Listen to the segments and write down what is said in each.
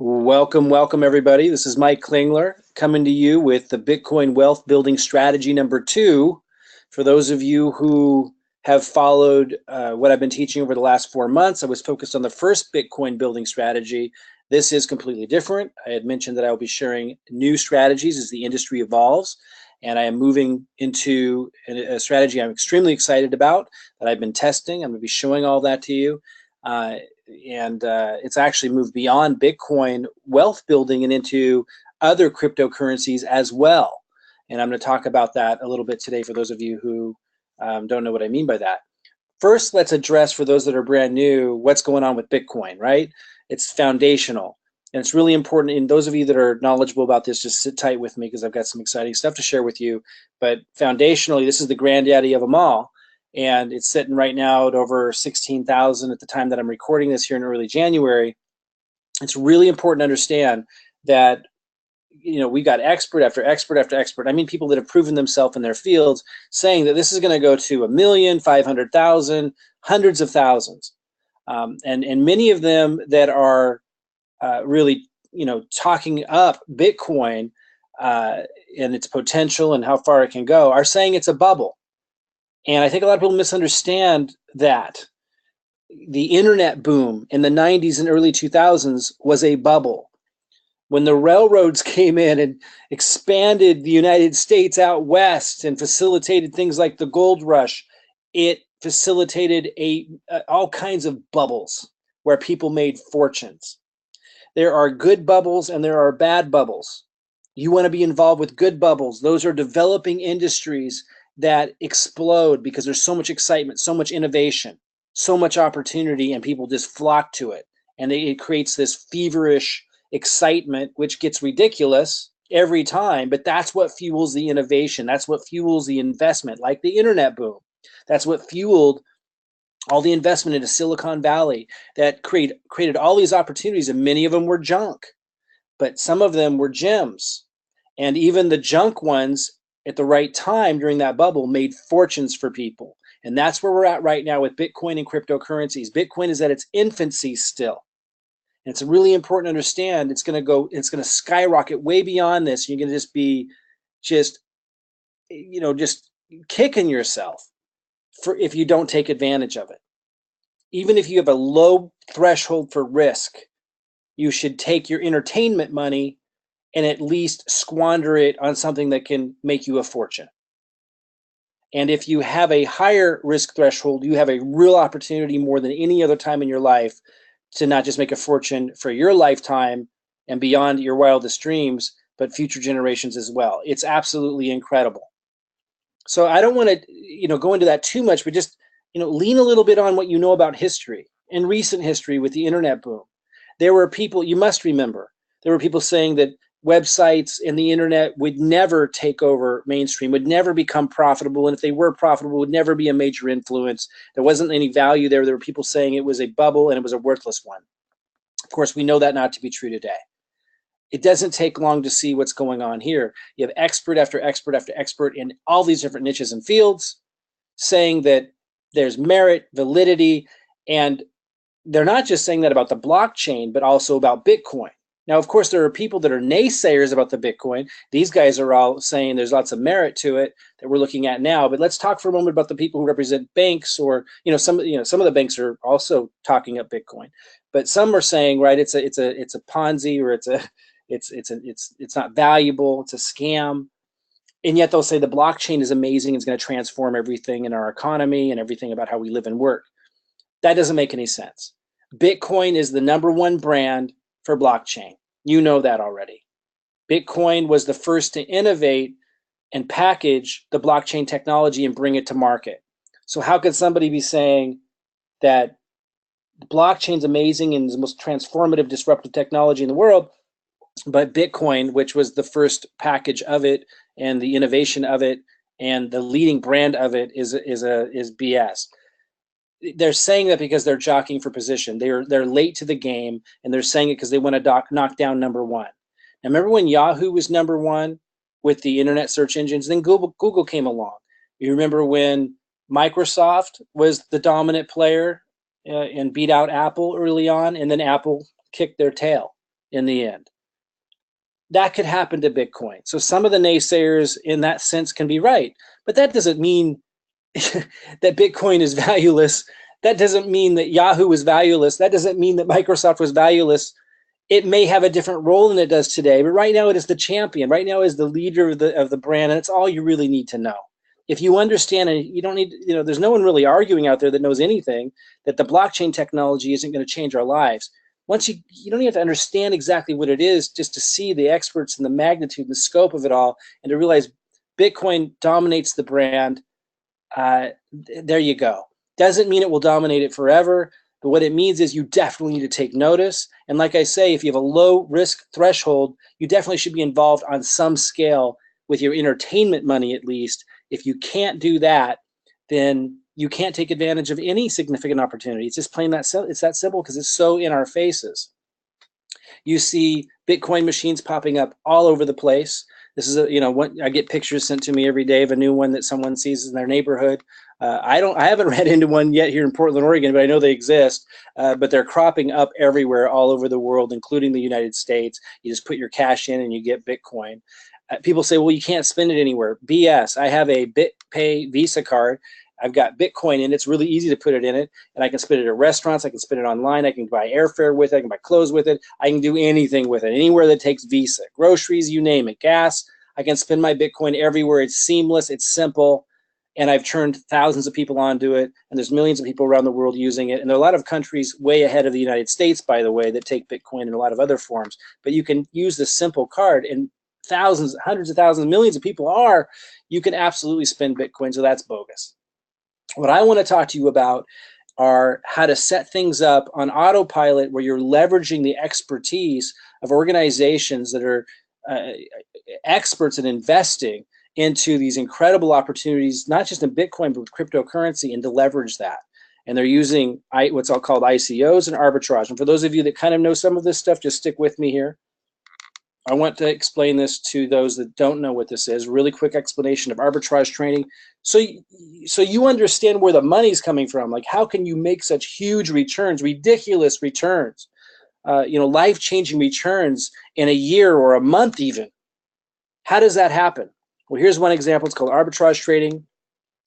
Welcome everybody. This is Mike Klingler coming to you with the Bitcoin Wealth Building Strategy number 2. For those of you who have followed what I've been teaching over the last 4 months, I was focused on the first Bitcoin building strategy. This is completely different. I had mentioned that I will be sharing new strategies as the industry evolves, and I am moving into a strategy I'm extremely excited about that I've been testing. I'm going to be showing all that to you. It's actually moved beyond Bitcoin wealth building and into other cryptocurrencies as well. And I'm going to talk about that a little bit today for those of you who don't know what I mean by that. First, let's address, for those that are brand new, what's going on with Bitcoin, right? It's foundational. And it's really important. And those of you that are knowledgeable about this, just sit tight with me because I've got some exciting stuff to share with you. But foundationally, this is the granddaddy of them all. And it's sitting right now at over 16,000 at the time that I'm recording this here in early January. It's really important to understand that we got expert after expert after expert. I mean, people that have proven themselves in their fields saying that this is going to go to 1,000,000, 500,000, hundreds of thousands. And many of them that are really, talking up Bitcoin and its potential and how far it can go are saying it's a bubble. And I think a lot of people misunderstand that. The internet boom in the 90s and early 2000s was a bubble. When the railroads came in and expanded the United States out west and facilitated things like the gold rush, it facilitated all kinds of bubbles where people made fortunes. There are good bubbles and there are bad bubbles. You want to be involved with good bubbles. Those are developing industries that explode because there's so much excitement, so much innovation, so much opportunity, and people just flock to it. And it creates this feverish excitement, which gets ridiculous every time, but that's what fuels the innovation. That's what fuels the investment, like the internet boom. That's what fueled all the investment into Silicon Valley that created all these opportunities, and many of them were junk, but some of them were gems. And even the junk ones at the right time during that bubble made fortunes for people. And that's where we're at right now with Bitcoin and cryptocurrencies. Bitcoin is at its infancy still. And it's really important to understand it's going to skyrocket way beyond this. You're going to just be just kicking yourself if you don't take advantage of it. Even if you have a low threshold for risk, you should take your entertainment money and at least squander it on something that can make you a fortune. And if you have a higher risk threshold, you have a real opportunity more than any other time in your life to not just make a fortune for your lifetime and beyond your wildest dreams, but future generations as well. It's absolutely incredible. So I don't want to, go into that too much, but just, lean a little bit on what you know about history and recent history with the internet boom. There were people, you must remember, there were people saying that websites and the internet would never take over mainstream, would never become profitable. And if they were profitable, would never be a major influence. There wasn't any value there. There were people saying it was a bubble and it was a worthless one. Of course, we know that not to be true today. It doesn't take long to see what's going on here. You have expert after expert after expert in all these different niches and fields saying that there's merit, validity, and they're not just saying that about the blockchain, but also about Bitcoin. Now, of course, there are people that are naysayers about the Bitcoin. These guys are all saying there's lots of merit to it that we're looking at now. But let's talk for a moment about the people who represent banks, or some of the banks are also talking up Bitcoin. But some are saying, right, it's a Ponzi, or it's not valuable, it's a scam. And yet they'll say the blockchain is amazing, it's going to transform everything in our economy and everything about how we live and work. That doesn't make any sense. Bitcoin is the #1 brand for blockchain. You know that already. Bitcoin was the first to innovate and package the blockchain technology and bring it to market. So how could somebody be saying that the blockchain's amazing and is the most transformative, disruptive technology in the world, but Bitcoin, which was the first package of it and the innovation of it and the leading brand of it, is BS? They're saying that because they're jockeying for position. They're late to the game, and they're saying it because they want to knock down #1. Now, remember when Yahoo was #1 with the internet search engines? Then Google came along. You remember when Microsoft was the dominant player and beat out Apple early on, and then Apple kicked their tail. in the end. That could happen to Bitcoin. So some of the naysayers in that sense can be right, but that doesn't mean that Bitcoin is valueless. That doesn't mean that Yahoo is valueless. That doesn't mean that Microsoft was valueless. It may have a different role than it does today, but right now it is the champion. Right now it is the leader of the brand, and it's all you really need to know. If you understand, and you don't need, there's no one really arguing out there that knows anything, that the blockchain technology isn't going to change our lives. Once you don't even have to understand exactly what it is, just to see the experts and the magnitude and the scope of it all, and to realize Bitcoin dominates the brand. There you go. Doesn't mean it will dominate it forever, but what it means is you definitely need to take notice. And like I say, if you have a low risk threshold, you definitely should be involved on some scale with your entertainment money, at least. If you can't do that, then you can't take advantage of any significant opportunity. It's just plain that it's that simple, because it's so in our faces. You see Bitcoin machines popping up all over the place. This is I get pictures sent to me every day of a new one that someone sees in their neighborhood. I haven't ran into one yet here in Portland, Oregon, but I know they exist. But they're cropping up everywhere, all over the world, including the United States. You just put your cash in and you get Bitcoin. People say, well, you can't spend it anywhere. BS. I have a BitPay Visa card. I've got Bitcoin in it. It's really easy to put it in it, and I can spend it at restaurants. I can spend it online. I can buy airfare with it. I can buy clothes with it. I can do anything with it, anywhere that takes Visa. Groceries, you name it. Gas. I can spend my Bitcoin everywhere. It's seamless. It's simple, and I've turned thousands of people onto it, and there's millions of people around the world using it. And there are a lot of countries way ahead of the United States, by the way, that take Bitcoin in a lot of other forms. But you can use this simple card, and thousands, hundreds of thousands, millions of people are. You can absolutely spend Bitcoin, so that's bogus. What I want to talk to you about are how to set things up on autopilot, where you're leveraging the expertise of organizations that are experts in investing into these incredible opportunities, not just in Bitcoin, but with cryptocurrency, and to leverage that. And they're using what's all called ICOs and arbitrage. And for those of you that kind of know some of this stuff, just stick with me here. I want to explain this to those that don't know what this is. Really quick explanation of arbitrage trading. So you understand where the money's coming from. Like, how can you make such huge returns, ridiculous returns, life-changing returns in a year or a month even? How does that happen? Well, here's one example. It's called arbitrage trading.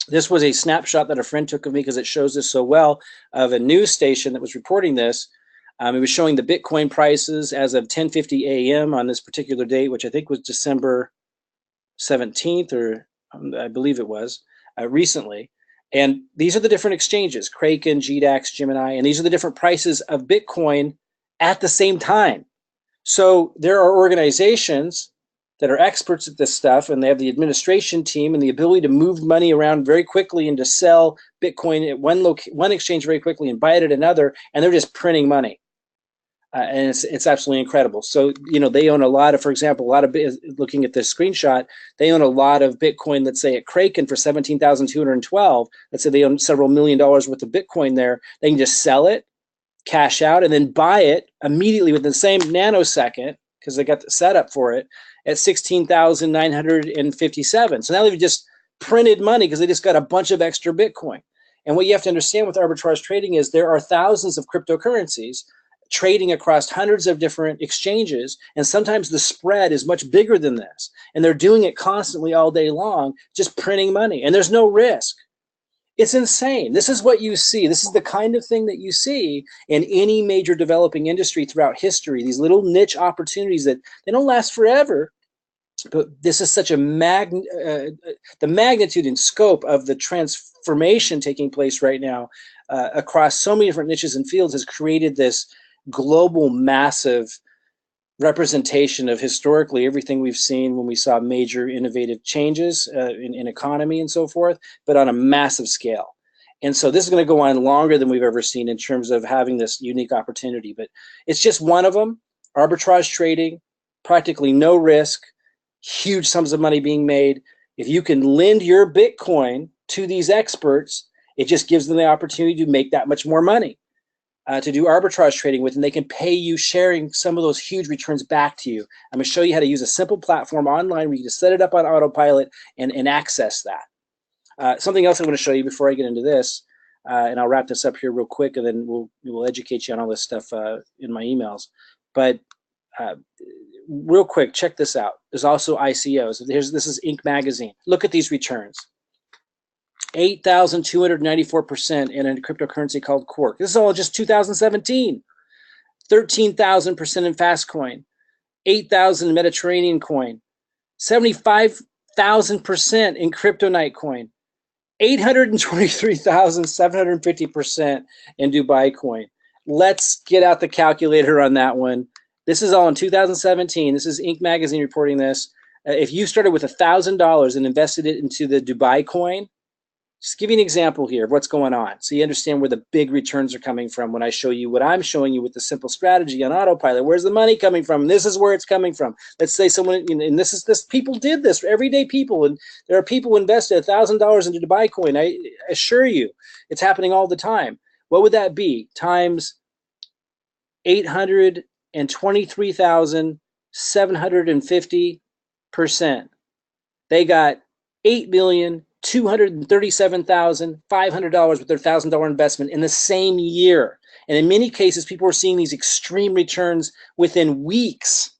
This was a snapshot that a friend took of me because it shows this so well, of a news station that was reporting this. It was showing the Bitcoin prices as of 10:50 a.m. on this particular date, which I think was December 17th, or I believe it was recently. And these are the different exchanges: Kraken, GDAX, Gemini, and these are the different prices of Bitcoin at the same time. So there are organizations that are experts at this stuff, and they have the administration team and the ability to move money around very quickly and to sell Bitcoin at one exchange very quickly and buy it at another, and they're just printing money. And it's absolutely incredible. So, they own a lot of, for example, looking at this screenshot, they own a lot of Bitcoin, let's say at Kraken for 17,212. Let's say they own several $1 million worth of Bitcoin there. They can just sell it, cash out, and then buy it immediately within the same nanosecond, because they got the setup for it, at 16,957. So now they've just printed money because they just got a bunch of extra Bitcoin. And what you have to understand with arbitrage trading is there are thousands of cryptocurrencies trading across hundreds of different exchanges, and sometimes the spread is much bigger than this, and they're doing it constantly all day long, just printing money, and there's no risk. It's insane. This is what you see. This is the kind of thing that you see in any major developing industry throughout history, these little niche opportunities that they don't last forever, but this is such a the magnitude and scope of the transformation taking place right now across so many different niches and fields has created this global, massive representation of historically everything we've seen when we saw major innovative changes in economy and so forth, but on a massive scale. And so this is going to go on longer than we've ever seen in terms of having this unique opportunity. But it's just one of them: arbitrage trading, practically no risk, huge sums of money being made. If you can lend your Bitcoin to these experts, it just gives them the opportunity to make that much more money. To do arbitrage trading with, and they can pay you sharing some of those huge returns back to you. I'm going to show you how to use a simple platform online where you can set it up on autopilot and access that. Something else I'm going to show you before I get into this, and I'll wrap this up here real quick, and then we'll educate you on all this stuff in my emails. But Uh, real quick, check this out. There's also ICOs. This is Inc. magazine. Look at these returns. 8,294% in a cryptocurrency called Quark. This is all just 2017. 13,000% in Fastcoin. 8,000 in Mediterranean coin. 75,000% in Kryptonite coin. 823,750% in Dubai coin. Let's get out the calculator on that one. This is all in 2017. This is Inc. magazine reporting this. If you started with $1,000 and invested it into the Dubai coin, just give you an example here of what's going on so you understand where the big returns are coming from when I show you what I'm showing you with the simple strategy on autopilot. Where's the money coming from? This is where it's coming from. Let's say someone, and this people did this, everyday people, and there are people who invested $1,000 into Dubai coin. I assure you, it's happening all the time. What would that be? Times 823,750%. They got $8,237,500 with their $1,000 investment in the same year. And in many cases, people are seeing these extreme returns within weeks.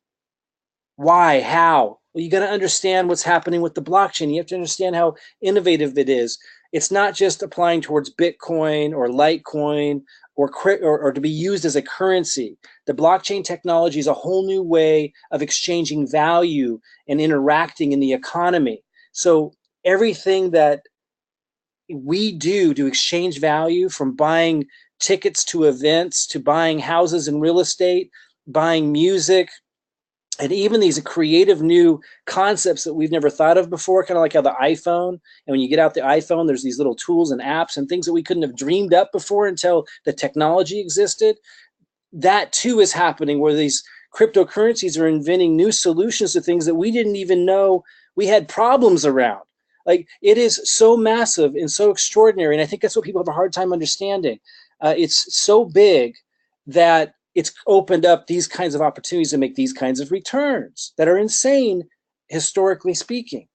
Why? How? Well, you got to understand what's happening with the blockchain. You have to understand how innovative it is. It's not just applying towards Bitcoin or Litecoin or to be used as a currency. The blockchain technology is a whole new way of exchanging value and interacting in the economy. So everything that we do to exchange value, from buying tickets to events, to buying houses and real estate, buying music, and even these creative new concepts that we've never thought of before, kind of like how the iPhone, and when you get out the iPhone, there's these little tools and apps and things that we couldn't have dreamed up before until the technology existed. That too is happening, where these cryptocurrencies are inventing new solutions to things that we didn't even know we had problems around. Like, it is so massive and so extraordinary, and I think that's what people have a hard time understanding. It's so big that it's opened up these kinds of opportunities to make these kinds of returns that are insane, historically speaking.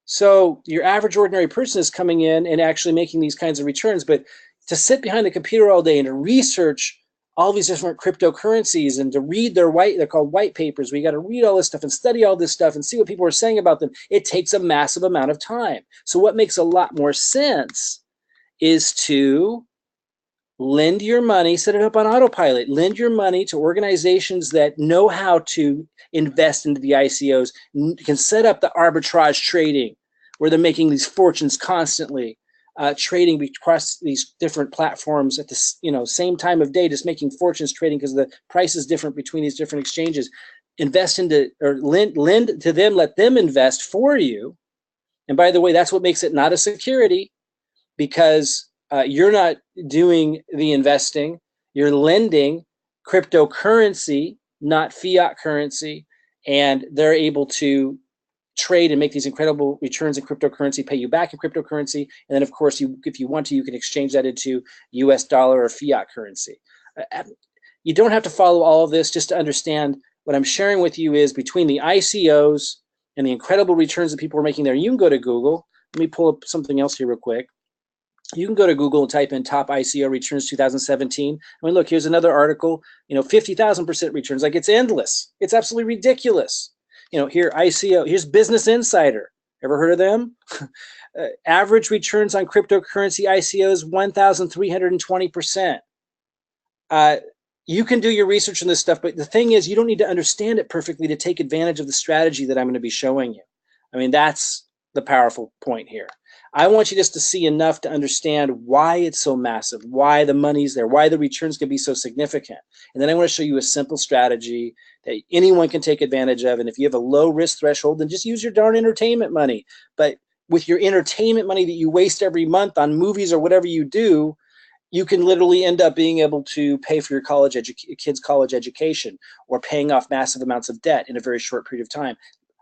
So your average ordinary person is coming in and actually making these kinds of returns, but to sit behind the computer all day and to research all these different cryptocurrencies and to read they're called white papers. We got to read all this stuff and study all this stuff and see what people are saying about them. It takes a massive amount of time. So what makes a lot more sense is to lend your money, set it up on autopilot, lend your money to organizations that know how to invest into the ICOs, can set up the arbitrage trading where they're making these fortunes constantly. Trading across these different platforms at the same time of day, just making fortunes trading because the price is different between these different exchanges. Invest into, or lend to them, let them invest for you. And by the way, that's what makes it not a security, because you're not doing the investing. You're lending cryptocurrency, not fiat currency, and they're able to trade and make these incredible returns in cryptocurrency, pay you back in cryptocurrency, and then of course, if you want to, you can exchange that into US dollar or fiat currency. You don't have to follow all of this just to understand what I'm sharing with you is between the ICOs and the incredible returns that people are making there. You can go to Google. Let me pull up something else here real quick. You can go to Google and type in top ICO returns 2017. I mean, look, here's another article, 50,000% returns. Like, it's endless. It's absolutely ridiculous. Here, ICO, here's Business Insider. Ever heard of them? Average returns on cryptocurrency ICOs, 1,320%. You can do your research on this stuff, but the thing is, you don't need to understand it perfectly to take advantage of the strategy that I'm going to be showing you. I mean, that's the powerful point here. I want you just to see enough to understand why it's so massive, why the money's there, why the returns can be so significant. And then I want to show you a simple strategy that anyone can take advantage of. And if you have a low risk threshold, then just use your darn entertainment money. But with your entertainment money that you waste every month on movies or whatever you do, you can literally end up being able to pay for your kids' college education, or paying off massive amounts of debt in a very short period of time,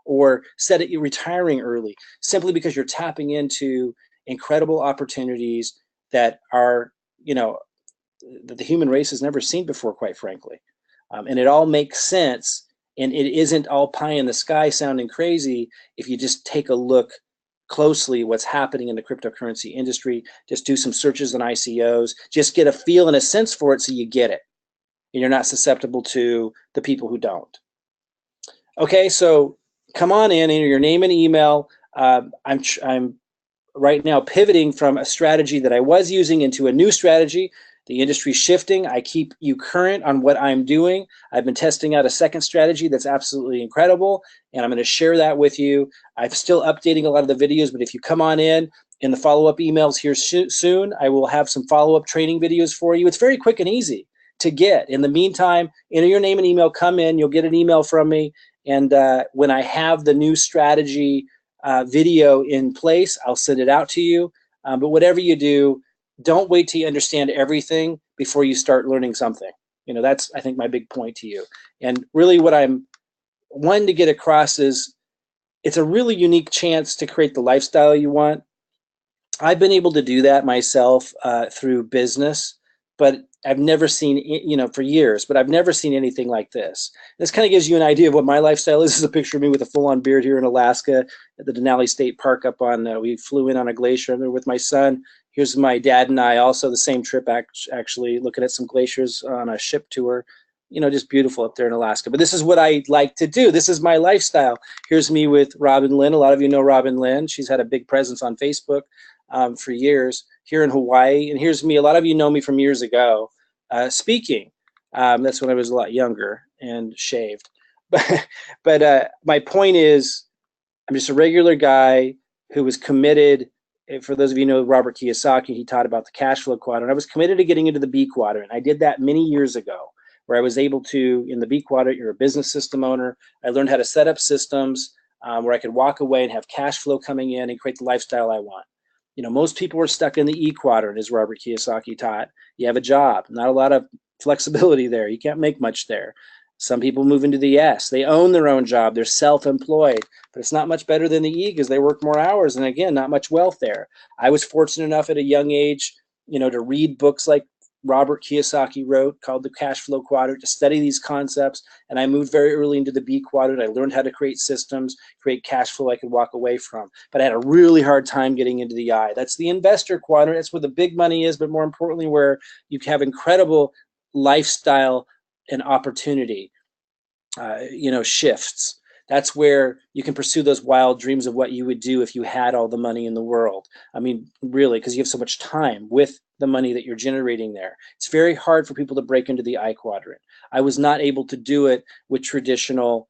or set it retiring early, simply because you're tapping into incredible opportunities that are, that the human race has never seen before, quite frankly. And it all makes sense, and it isn't all pie in the sky sounding crazy if you just take a look closely what's happening in the cryptocurrency industry. Just do some searches on ICOs, just get a feel and a sense for it so you get it. and you're not susceptible to the people who don't. Okay, so come on in, enter your name and email. I'm right now pivoting from a strategy that I was using into a new strategy. The industry's shifting. I keep you current on what I'm doing. I've been testing out a second strategy that's absolutely incredible, and I'm going to share that with you. I'm still updating a lot of the videos, but if you come on in the follow-up emails here soon, I will have some follow-up training videos for you. It's very quick and easy to get. In the meantime, enter your name and email, come in, you'll get an email from me, and when I have the new strategy video in place, I'll send it out to you. But whatever you do, don't wait till you understand everything before you start learning something. You know, that's, I think, my big point to you. And really what I'm wanting to get across is it's a really unique chance to create the lifestyle you want. I've been able to do that myself through business, but I've never seen, you know, for years, but I've never seen anything like this. This kind of gives you an idea of what my lifestyle is. This is a picture of me with a full-on beard here in Alaska at the Denali State Park up on, we flew in on a glacier with my son. Here's my dad and I, also the same trip, actually looking at some glaciers on a ship tour. You know, just beautiful up there in Alaska. But this is what I like to do. This is my lifestyle. Here's me with Robin Lynn. A lot of you know Robin Lynn. She's had a big presence on Facebook for years here in Hawaii. And here's me. A lot of you know me from years ago speaking. That's when I was a lot younger and shaved. But my point is, I'm just a regular guy who was committed. For those of you who know Robert Kiyosaki, he taught about the cash flow quadrant. I was committed to getting into the B quadrant. I did that many years ago, where I was able to, in the B quadrant, you're a business system owner. I learned how to set up systems where I could walk away and have cash flow coming in and create the lifestyle I want. You know, most people are stuck in the E quadrant, as Robert Kiyosaki taught. You have a job, not a lot of flexibility there. You can't make much there. Some people move into the S. They own their own job. They're self-employed, but it's not much better than the E because they work more hours. And again, not much wealth there. I was fortunate enough at a young age, you know, to read books like Robert Kiyosaki wrote called The Cash Flow Quadrant, to study these concepts. And I moved very early into the B quadrant. I learned how to create systems, create cash flow I could walk away from. But I had a really hard time getting into the I. That's the investor quadrant. That's where the big money is, but more importantly, where you have incredible lifestyle and opportunity, you know, shifts. That's where you can pursue those wild dreams of what you would do if you had all the money in the world. I mean, really, because you have so much time with the money that you're generating there. It's very hard for people to break into the I quadrant. I was not able to do it with traditional,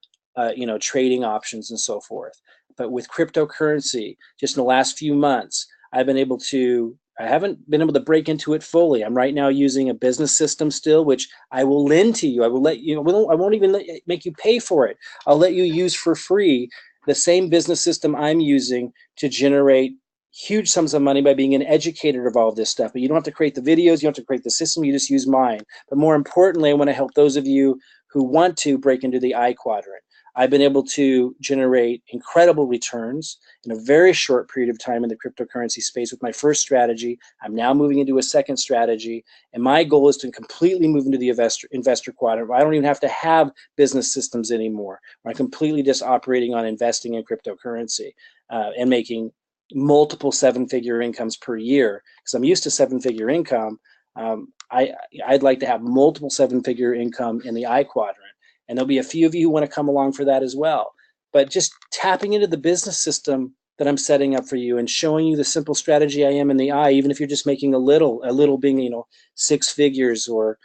you know, trading options and so forth. But with cryptocurrency, just in the last few months, I've been able to, I haven't been able to break into it fully. I'm right now using a business system still, which I will lend to you. I will let you, I won't even make you pay for it. I'll let you use for free the same business system I'm using to generate huge sums of money by being an educator of all this stuff. But you don't have to create the videos, you don't have to create the system, you just use mine. But more importantly, I want to help those of you who want to break into the I quadrant. I've been able to generate incredible returns in a very short period of time in the cryptocurrency space with my first strategy. I'm now moving into a second strategy, and my goal is to completely move into the investor quadrant, where I don't even have to have business systems anymore, where I'm completely just operating on investing in cryptocurrency and making multiple seven-figure incomes per year. Because I'm used to seven-figure income, I'd like to have multiple seven-figure income in the I quadrant. And there'll be a few of you who want to come along for that as well. But just tapping into the business system that I'm setting up for you and showing you the simple strategy I am in the I, even if you're just making a little being, you know, six figures or,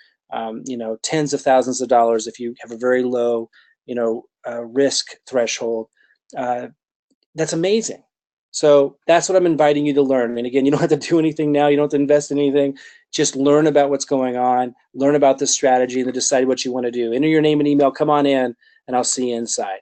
you know, tens of thousands of dollars if you have a very low, you know, risk threshold. That's amazing. So that's what I'm inviting you to learn. And again, you don't have to do anything now. You don't have to invest in anything. Just learn about what's going on, learn about this strategy, and then decide what you want to do. Enter your name and email, come on in, and I'll see you inside.